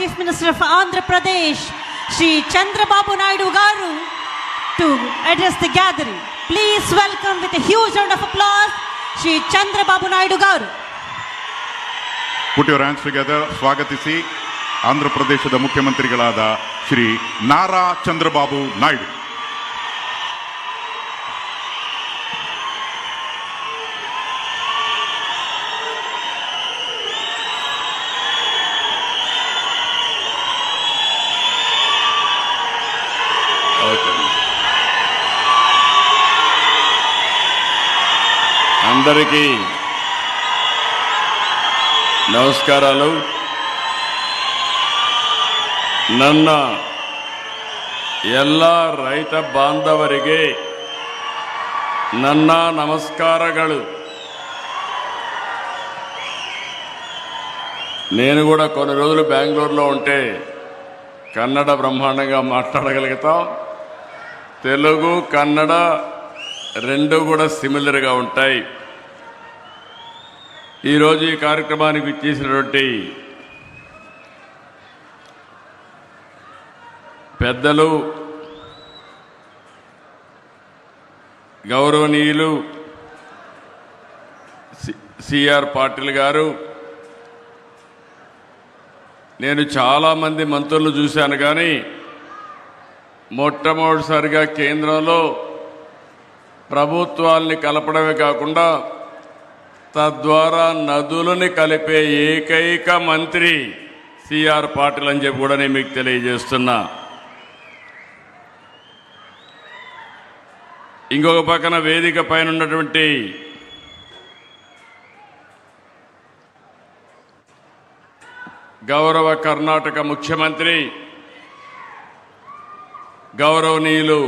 Chief Minister of Andhra Pradesh, Shri Chandrababu Naidu Garu, to address the gathering. Please welcome with a huge round of applause, Shri Chandrababu Naidu Garu. Put your hands together. ಸ್ವಾಗತಿಸಿ ಆಂಧ್ರ ಪ್ರದೇಶದ ಮುಖ್ಯಮಂತ್ರಿಗಳಾದ ಶ್ರೀ ನಾರಾ ಚಂದ್ರಬಾಬು ನಾಯ್ಡು. అందరికీ నమస్కారాలు. ನನ್ನ ಎಲ್ಲ ರೈತ ಬಾಂಧವರಿಗೆ ನನ್ನ ನಮಸ್ಕಾರಗಳು. నేను కూడా కొన్ని రోజులు బెంగళూరులో ఉంటే కన్నడ బ్రహ్మాండంగా మాట్లాడగలుగుతాం. తెలుగు కన్నడ రెండు కూడా సిమిలర్గా ఉంటాయి. ఈరోజు ఈ కార్యక్రమానికి ఇచ్చేసినటువంటి పెద్దలు, గౌరవనీయులు సిఆర్ పాటిల్ గారు, నేను చాలామంది మంత్రులు చూశాను, కానీ మొట్టమొదటిసారిగా కేంద్రంలో ప్రభుత్వాల్ని కలపడమే కాకుండా తద్వారా నదులని కలిపే ఏకైక మంత్రి సిఆర్ పాటిల్ అని చెప్పి కూడా నేను మీకు తెలియజేస్తున్నా. ఇంకొక పక్కన వేదిక పైన ఉన్నటువంటి గౌరవ కర్ణాటక ముఖ్యమంత్రి గౌరవనీయులు